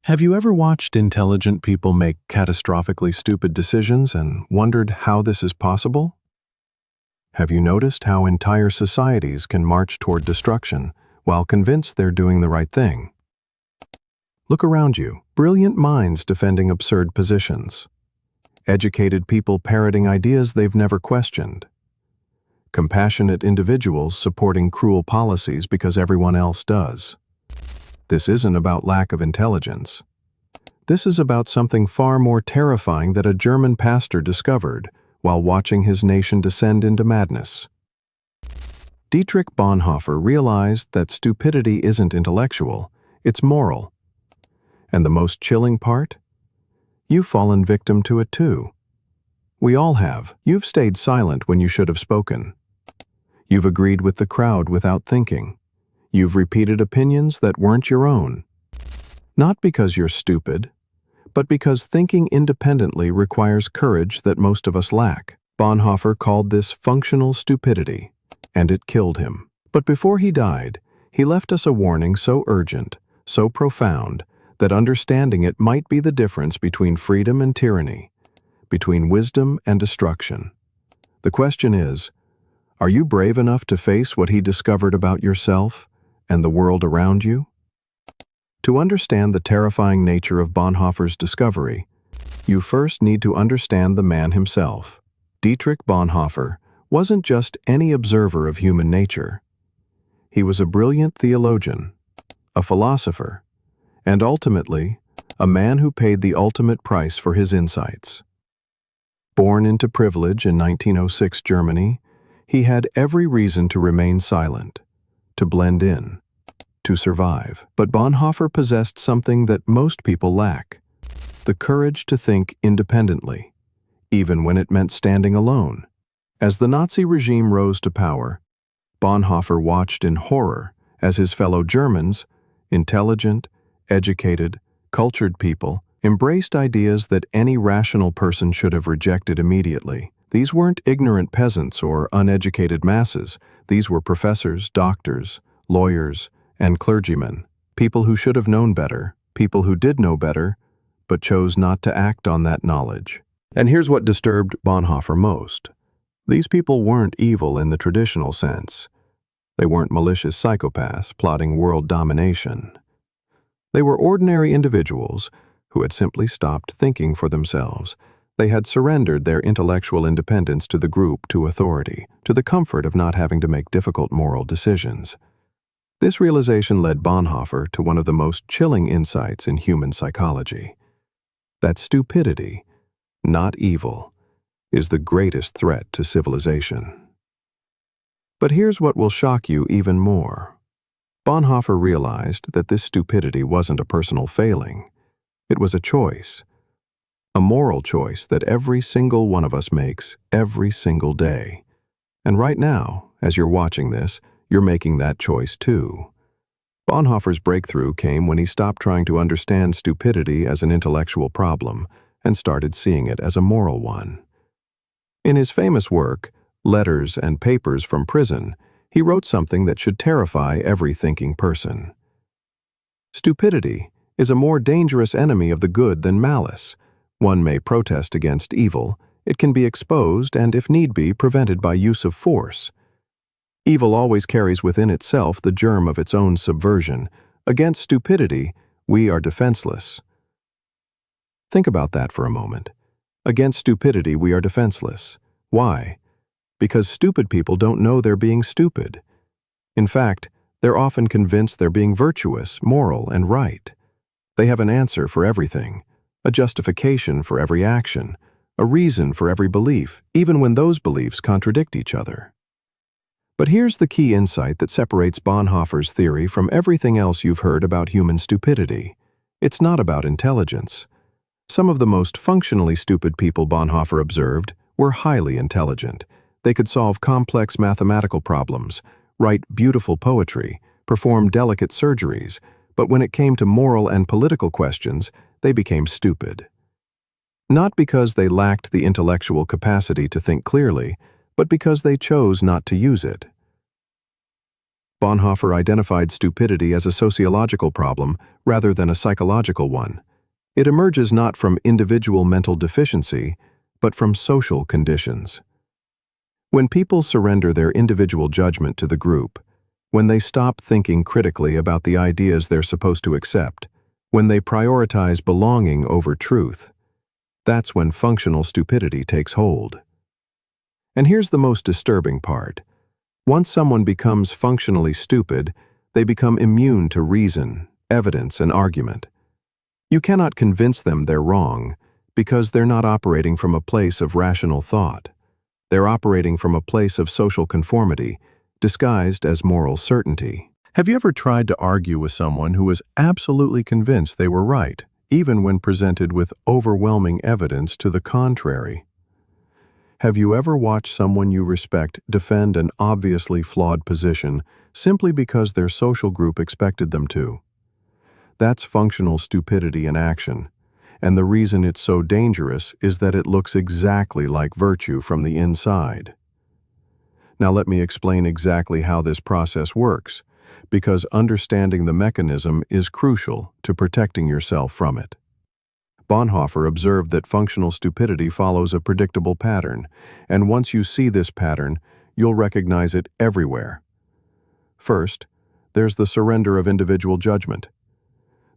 Have you ever watched intelligent people make catastrophically stupid decisions and wondered how this is possible? Have you noticed how entire societies can march toward destruction while convinced they're doing the right thing? Look around you, brilliant minds defending absurd positions, educated people parroting ideas they've never questioned, compassionate individuals supporting cruel policies because everyone else does. This isn't about lack of intelligence. This is about something far more terrifying that a German pastor discovered while watching his nation descend into madness. Dietrich Bonhoeffer realized that stupidity isn't intellectual, it's moral. And the most chilling part? You've fallen victim to it too. We all have. You've stayed silent when you should have spoken. You've agreed with the crowd without thinking. You've repeated opinions that weren't your own. Not because you're stupid, but because thinking independently requires courage that most of us lack. Bonhoeffer called this functional stupidity, and it killed him. But before he died, he left us a warning so urgent, so profound, that understanding it might be the difference between freedom and tyranny, between wisdom and destruction. The question is, are you brave enough to face what he discovered about yourself and the world around you? To understand the terrifying nature of Bonhoeffer's discovery, you first need to understand the man himself. Dietrich Bonhoeffer wasn't just any observer of human nature. He was a brilliant theologian, a philosopher, and ultimately, a man who paid the ultimate price for his insights. Born into privilege in 1906 Germany, he had every reason to remain silent, to blend in, to survive. But Bonhoeffer possessed something that most people lack: the courage to think independently, even when it meant standing alone. As the Nazi regime rose to power, Bonhoeffer watched in horror as his fellow Germans, intelligent, educated, cultured people, embraced ideas that any rational person should have rejected immediately. These weren't ignorant peasants or uneducated masses. These were professors, doctors, lawyers, and clergymen, people who should have known better, people who did know better, but chose not to act on that knowledge. And here's what disturbed Bonhoeffer most. These people weren't evil in the traditional sense. They weren't malicious psychopaths plotting world domination. They were ordinary individuals who had simply stopped thinking for themselves. They had surrendered their intellectual independence to the group, to authority, to the comfort of not having to make difficult moral decisions. This realization led Bonhoeffer to one of the most chilling insights in human psychology: that stupidity, not evil, is the greatest threat to civilization. But here's what will shock you even more. Bonhoeffer realized that this stupidity wasn't a personal failing. It was a choice, a moral choice that every single one of us makes every single day. And right now, as you're watching this, you're making that choice too. Bonhoeffer's breakthrough came when he stopped trying to understand stupidity as an intellectual problem and started seeing it as a moral one. In his famous work, Letters and Papers from Prison, he wrote something that should terrify every thinking person. Stupidity is a more dangerous enemy of the good than malice. One may protest against evil, it can be exposed and, if need be, prevented by use of force. Evil always carries within itself the germ of its own subversion. Against stupidity, we are defenseless. Think about that for a moment. Against stupidity, we are defenseless. Why? Because stupid people don't know they're being stupid. In fact, they're often convinced they're being virtuous, moral, and right. They have an answer for everything, a justification for every action, a reason for every belief, even when those beliefs contradict each other. But here's the key insight that separates Bonhoeffer's theory from everything else you've heard about human stupidity. It's not about intelligence. Some of the most functionally stupid people Bonhoeffer observed were highly intelligent. They could solve complex mathematical problems, write beautiful poetry, perform delicate surgeries, but when it came to moral and political questions, they became stupid. Not because they lacked the intellectual capacity to think clearly, but because they chose not to use it. Bonhoeffer identified stupidity as a sociological problem rather than a psychological one. It emerges not from individual mental deficiency, but from social conditions. When people surrender their individual judgment to the group, when they stop thinking critically about the ideas they're supposed to accept, when they prioritize belonging over truth, that's when functional stupidity takes hold. And here's the most disturbing part. Once someone becomes functionally stupid, they become immune to reason, evidence, and argument. You cannot convince them they're wrong because they're not operating from a place of rational thought. They're operating from a place of social conformity, disguised as moral certainty. Have you ever tried to argue with someone who was absolutely convinced they were right, even when presented with overwhelming evidence to the contrary? Have you ever watched someone you respect defend an obviously flawed position simply because their social group expected them to? That's functional stupidity in action, and the reason it's so dangerous is that it looks exactly like virtue from the inside. Now let me explain exactly how this process works, because understanding the mechanism is crucial to protecting yourself from it. Bonhoeffer observed that functional stupidity follows a predictable pattern, and once you see this pattern, you'll recognize it everywhere. First, there's the surrender of individual judgment.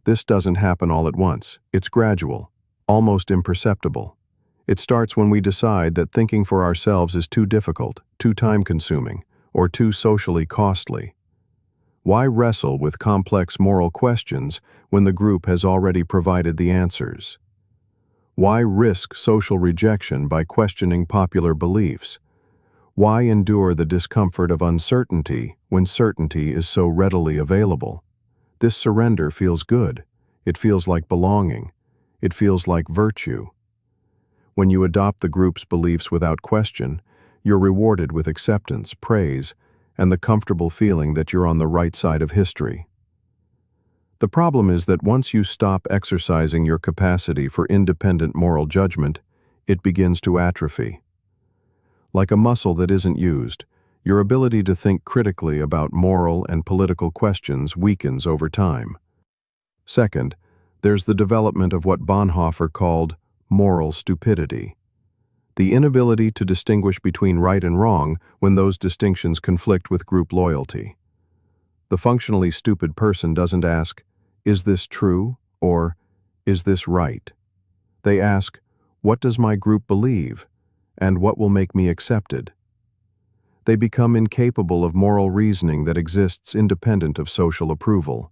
This doesn't happen all at once. It's gradual, almost imperceptible. It starts when we decide that thinking for ourselves is too difficult, too time-consuming, or too socially costly. Why wrestle with complex moral questions when the group has already provided the answers? Why risk social rejection by questioning popular beliefs? Why endure the discomfort of uncertainty when certainty is so readily available? This surrender feels good. It feels like belonging. It feels like virtue. When you adopt the group's beliefs without question, you're rewarded with acceptance, praise, and the comfortable feeling that you're on the right side of history. The problem is that once you stop exercising your capacity for independent moral judgment, it begins to atrophy. Like a muscle that isn't used, your ability to think critically about moral and political questions weakens over time. Second, there's the development of what Bonhoeffer called moral stupidity. The inability to distinguish between right and wrong when those distinctions conflict with group loyalty. The functionally stupid person doesn't ask, "Is this true?" or "Is this right?" They ask, "What does my group believe? And what will make me accepted?" They become incapable of moral reasoning that exists independent of social approval.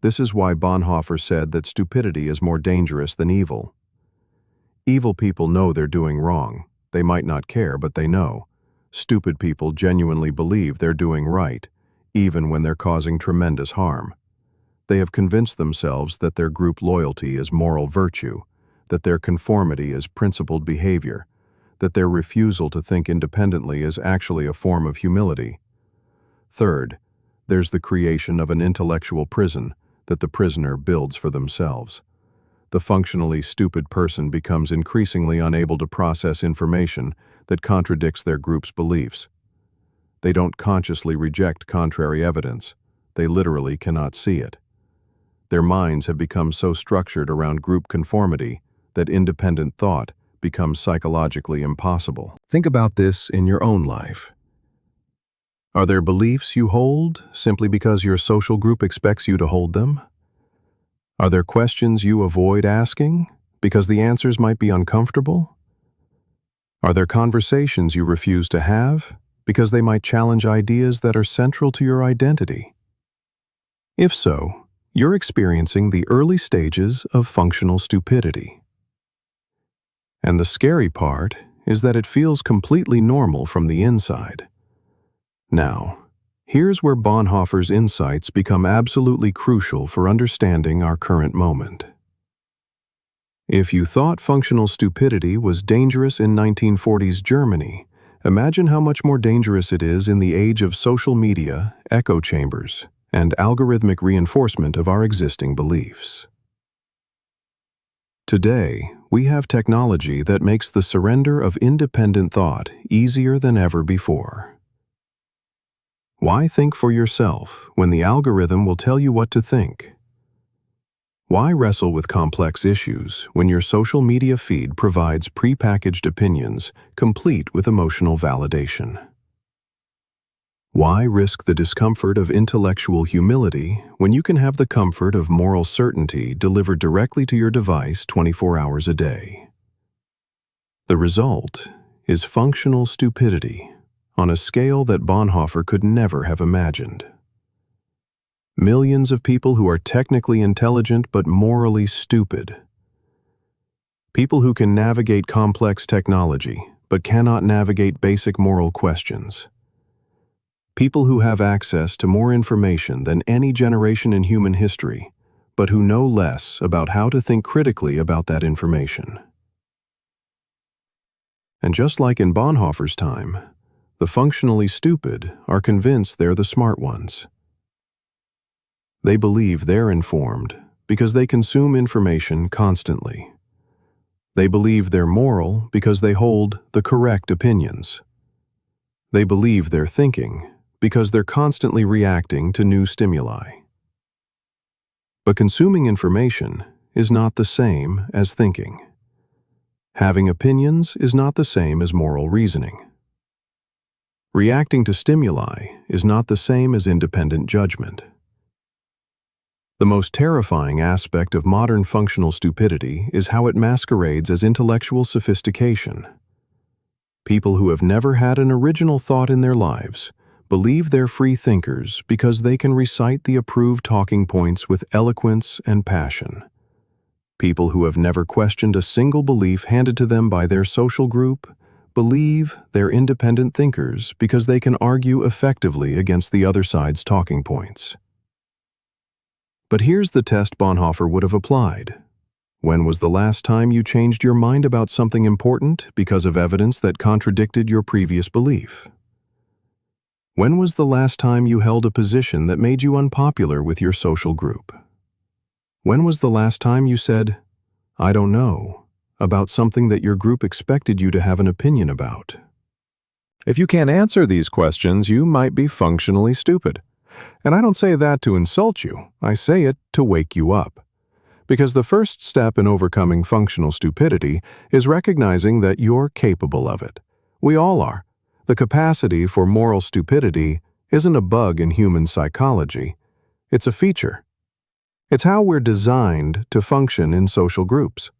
This is why Bonhoeffer said that stupidity is more dangerous than evil. Evil people know they're doing wrong. They might not care, but they know. Stupid people genuinely believe they're doing right, even when they're causing tremendous harm. They have convinced themselves that their group loyalty is moral virtue, that their conformity is principled behavior, that their refusal to think independently is actually a form of humility. Third, there's the creation of an intellectual prison that the prisoner builds for themselves. The functionally stupid person becomes increasingly unable to process information that contradicts their group's beliefs. They don't consciously reject contrary evidence. They literally cannot see it. Their minds have become so structured around group conformity that independent thought becomes psychologically impossible. Think about this in your own life. Are there beliefs you hold simply because your social group expects you to hold them? Are there questions you avoid asking because the answers might be uncomfortable? Are there conversations you refuse to have because they might challenge ideas that are central to your identity? If so, you're experiencing the early stages of functional stupidity. And the scary part is that it feels completely normal from the inside. Now, here's where Bonhoeffer's insights become absolutely crucial for understanding our current moment. If you thought functional stupidity was dangerous in 1940s Germany, imagine how much more dangerous it is in the age of social media, echo chambers, and algorithmic reinforcement of our existing beliefs. Today, we have technology that makes the surrender of independent thought easier than ever before. Why think for yourself when the algorithm will tell you what to think? Why wrestle with complex issues when your social media feed provides prepackaged opinions complete with emotional validation? Why risk the discomfort of intellectual humility when you can have the comfort of moral certainty delivered directly to your device 24 hours a day? The result is functional stupidity on a scale that Bonhoeffer could never have imagined. Millions of people who are technically intelligent but morally stupid. People who can navigate complex technology but cannot navigate basic moral questions. People who have access to more information than any generation in human history, but who know less about how to think critically about that information. And just like in Bonhoeffer's time, the functionally stupid are convinced they're the smart ones. They believe they're informed because they consume information constantly. They believe they're moral because they hold the correct opinions. They believe they're thinking because they're constantly reacting to new stimuli. But consuming information is not the same as thinking. Having opinions is not the same as moral reasoning. Reacting to stimuli is not the same as independent judgment. The most terrifying aspect of modern functional stupidity is how it masquerades as intellectual sophistication. People who have never had an original thought in their lives believe they're free thinkers because they can recite the approved talking points with eloquence and passion. People who have never questioned a single belief handed to them by their social group believe they're independent thinkers because they can argue effectively against the other side's talking points. But here's the test Bonhoeffer would have applied. When was the last time you changed your mind about something important because of evidence that contradicted your previous belief? When was the last time you held a position that made you unpopular with your social group? When was the last time you said, "I don't know," about something that your group expected you to have an opinion about? If you can't answer these questions, you might be functionally stupid. And I don't say that to insult you, I say it to wake you up. Because the first step in overcoming functional stupidity is recognizing that you're capable of it. We all are. The capacity for moral stupidity isn't a bug in human psychology. It's a feature. It's how we're designed to function in social groups.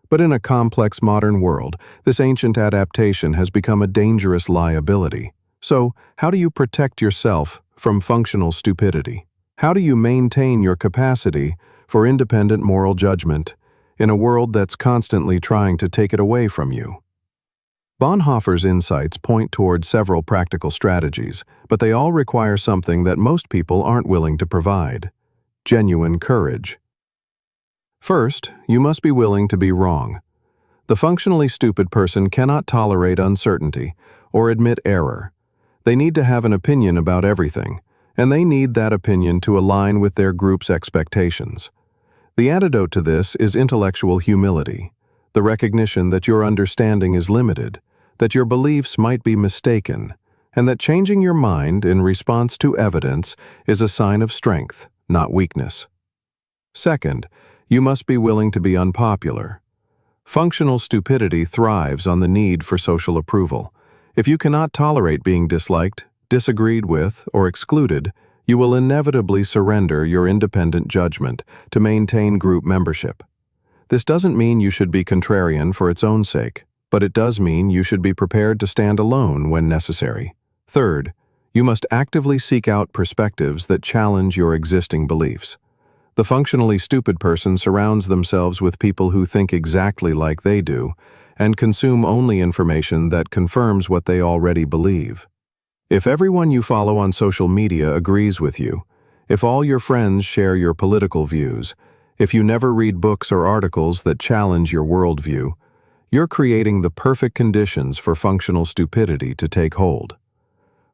But in a complex modern world, this ancient adaptation has become a dangerous liability. So, how do you protect yourself from functional stupidity? How do you maintain your capacity for independent moral judgment in a world that's constantly trying to take it away from you? Bonhoeffer's insights point toward several practical strategies, but they all require something that most people aren't willing to provide: genuine courage. First, you must be willing to be wrong. The functionally stupid person cannot tolerate uncertainty or admit error. They need to have an opinion about everything, and they need that opinion to align with their group's expectations. The antidote to this is intellectual humility, the recognition that your understanding is limited, that your beliefs might be mistaken, and that changing your mind in response to evidence is a sign of strength, not weakness. Second, you must be willing to be unpopular. Functional stupidity thrives on the need for social approval. If you cannot tolerate being disliked, disagreed with, or excluded, you will inevitably surrender your independent judgment to maintain group membership. This doesn't mean you should be contrarian for its own sake, but it does mean you should be prepared to stand alone when necessary. Third, you must actively seek out perspectives that challenge your existing beliefs. The functionally stupid person surrounds themselves with people who think exactly like they do and consume only information that confirms what they already believe. If everyone you follow on social media agrees with you, if all your friends share your political views, if you never read books or articles that challenge your worldview, you're creating the perfect conditions for functional stupidity to take hold.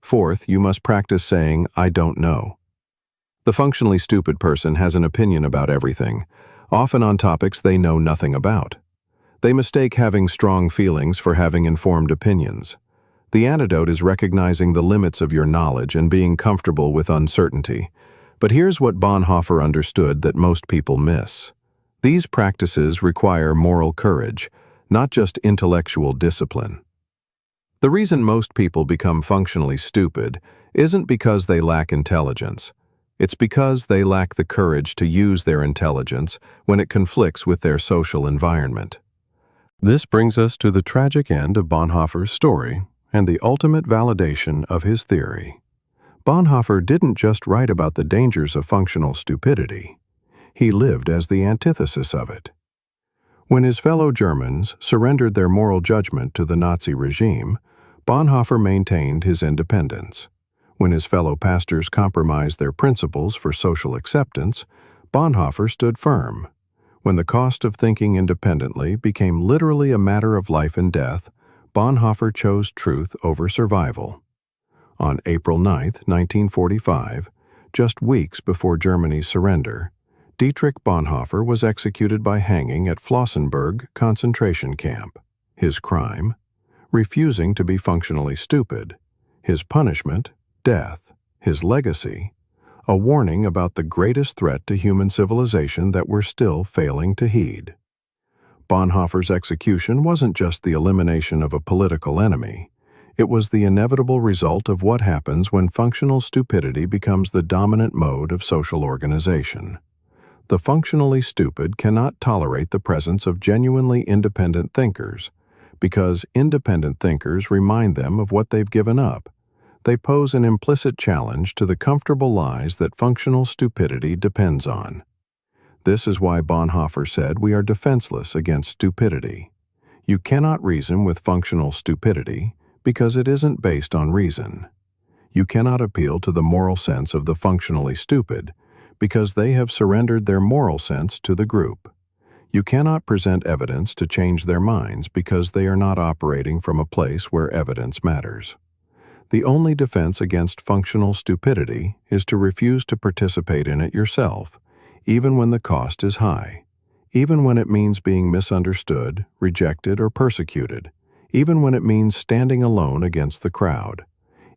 Fourth, you must practice saying, "I don't know." The functionally stupid person has an opinion about everything, often on topics they know nothing about. They mistake having strong feelings for having informed opinions. The antidote is recognizing the limits of your knowledge and being comfortable with uncertainty. But here's what Bonhoeffer understood that most people miss. These practices require moral courage, not just intellectual discipline. The reason most people become functionally stupid isn't because they lack intelligence. It's because they lack the courage to use their intelligence when it conflicts with their social environment. This brings us to the tragic end of Bonhoeffer's story and the ultimate validation of his theory. Bonhoeffer didn't just write about the dangers of functional stupidity. He lived as the antithesis of it. When his fellow Germans surrendered their moral judgment to the Nazi regime, Bonhoeffer maintained his independence. When his fellow pastors compromised their principles for social acceptance, Bonhoeffer stood firm. When the cost of thinking independently became literally a matter of life and death, Bonhoeffer chose truth over survival. On April 9, 1945, just weeks before Germany's surrender, Dietrich Bonhoeffer was executed by hanging at Flossenbürg concentration camp. His crime? Refusing to be functionally stupid. His punishment? Death. His legacy? A warning about the greatest threat to human civilization that we're still failing to heed. Bonhoeffer's execution wasn't just the elimination of a political enemy. It was the inevitable result of what happens when functional stupidity becomes the dominant mode of social organization. The functionally stupid cannot tolerate the presence of genuinely independent thinkers, because independent thinkers remind them of what they've given up. They pose an implicit challenge to the comfortable lies that functional stupidity depends on. This is why Bonhoeffer said we are defenseless against stupidity. You cannot reason with functional stupidity because it isn't based on reason. You cannot appeal to the moral sense of the functionally stupid because they have surrendered their moral sense to the group. You cannot present evidence to change their minds because they are not operating from a place where evidence matters. The only defense against functional stupidity is to refuse to participate in it yourself, even when the cost is high, even when it means being misunderstood, rejected, or persecuted, even when it means standing alone against the crowd,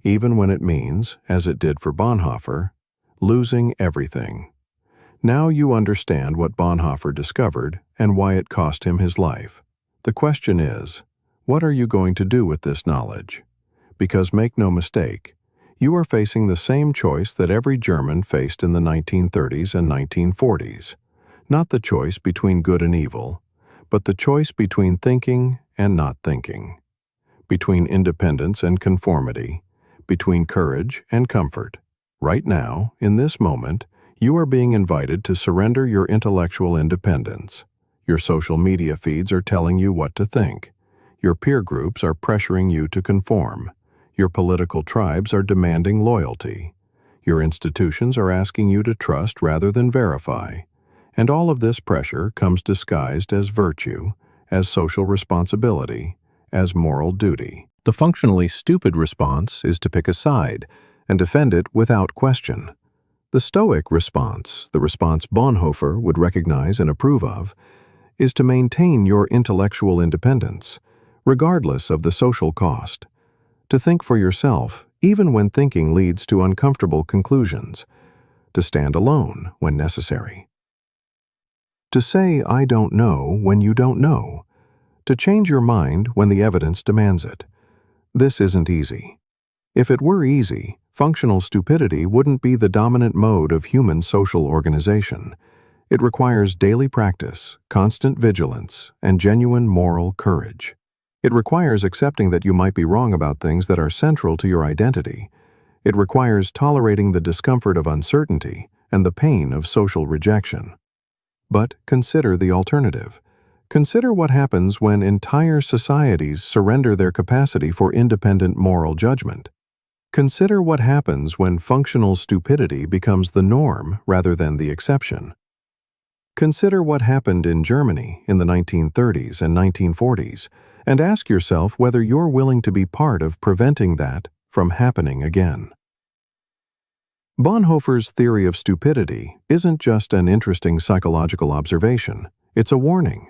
even when it means, as it did for Bonhoeffer, losing everything. Now you understand what Bonhoeffer discovered and why it cost him his life. The question is, what are you going to do with this knowledge? Because make no mistake, you are facing the same choice that every German faced in the 1930s and 1940s. Not the choice between good and evil, but the choice between thinking and not thinking, between independence and conformity, between courage and comfort. Right now, in this moment, you are being invited to surrender your intellectual independence. Your social media feeds are telling you what to think. Your peer groups are pressuring you to conform. Your political tribes are demanding loyalty. Your institutions are asking you to trust rather than verify. And all of this pressure comes disguised as virtue, as social responsibility, as moral duty. The functionally stupid response is to pick a side and defend it without question. The Stoic response, the response Bonhoeffer would recognize and approve of, is to maintain your intellectual independence, regardless of the social cost. To think for yourself, even when thinking leads to uncomfortable conclusions. To stand alone when necessary. To say, "I don't know," when you don't know. To change your mind when the evidence demands it. This isn't easy. If it were easy, functional stupidity wouldn't be the dominant mode of human social organization. It requires daily practice, constant vigilance, and genuine moral courage. It requires accepting that you might be wrong about things that are central to your identity. It requires tolerating the discomfort of uncertainty and the pain of social rejection. But consider the alternative. Consider what happens when entire societies surrender their capacity for independent moral judgment. Consider what happens when functional stupidity becomes the norm rather than the exception. Consider what happened in Germany in the 1930s and 1940s, and ask yourself whether you're willing to be part of preventing that from happening again. Bonhoeffer's theory of stupidity isn't just an interesting psychological observation. It's a warning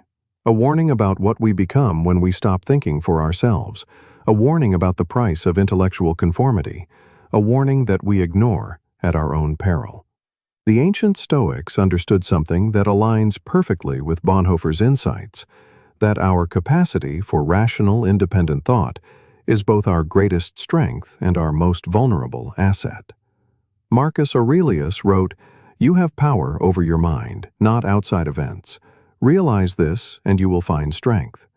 about what we become when we stop thinking for ourselves, a warning about the price of intellectual conformity, a warning that we ignore at our own peril. The ancient Stoics understood something that aligns perfectly with Bonhoeffer's insights, that our capacity for rational, independent thought is both our greatest strength and our most vulnerable asset. Marcus Aurelius wrote, "You have power over your mind, not outside events. Realize this, and you will find strength."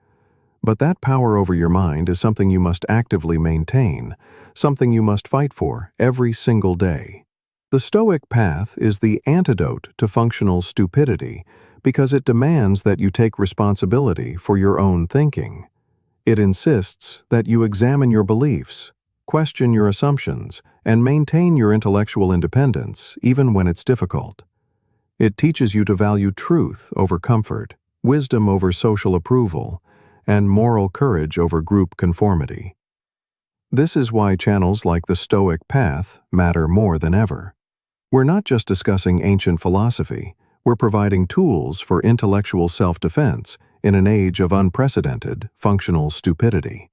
But that power over your mind is something you must actively maintain, something you must fight for every single day. The Stoic path is the antidote to functional stupidity because it demands that you take responsibility for your own thinking. It insists that you examine your beliefs, question your assumptions, and maintain your intellectual independence even when it's difficult. It teaches you to value truth over comfort, wisdom over social approval, and moral courage over group conformity. This is why channels like the Stoic path matter more than ever. We're not just discussing ancient philosophy, we're providing tools for intellectual self-defense in an age of unprecedented functional stupidity.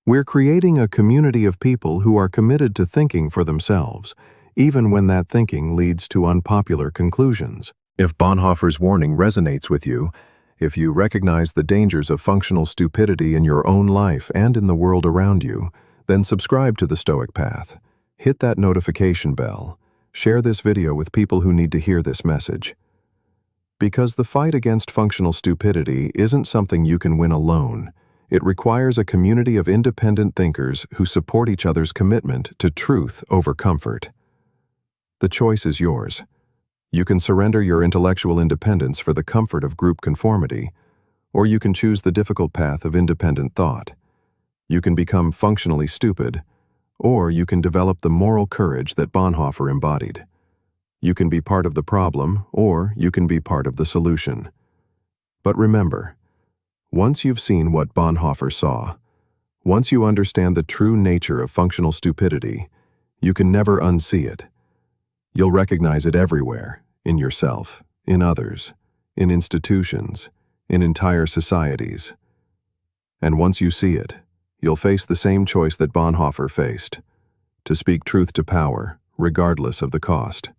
We're creating a community of people who are committed to thinking for themselves, even when that thinking leads to unpopular conclusions. If Bonhoeffer's warning resonates with you, if you recognize the dangers of functional stupidity in your own life and in the world around you, then subscribe to the Stoic Path. Hit that notification bell. Share this video with people who need to hear this message. Because the fight against functional stupidity isn't something you can win alone. It requires a community of independent thinkers who support each other's commitment to truth over comfort. The choice is yours. You can surrender your intellectual independence for the comfort of group conformity, or you can choose the difficult path of independent thought. You can become functionally stupid, or you can develop the moral courage that Bonhoeffer embodied. You can be part of the problem, or you can be part of the solution. But remember, once you've seen what Bonhoeffer saw, once you understand the true nature of functional stupidity, you can never unsee it. You'll recognize it everywhere, in yourself, in others, in institutions, in entire societies. And once you see it, you'll face the same choice that Bonhoeffer faced, to speak truth to power, regardless of the cost.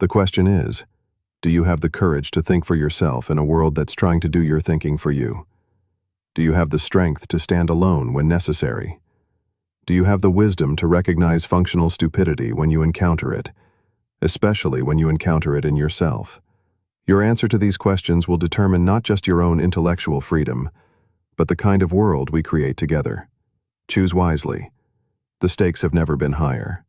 The question is, do you have the courage to think for yourself in a world that's trying to do your thinking for you? Do you have the strength to stand alone when necessary? Do you have the wisdom to recognize functional stupidity when you encounter it, especially when you encounter it in yourself? Your answer to these questions will determine not just your own intellectual freedom, but the kind of world we create together. Choose wisely. The stakes have never been higher.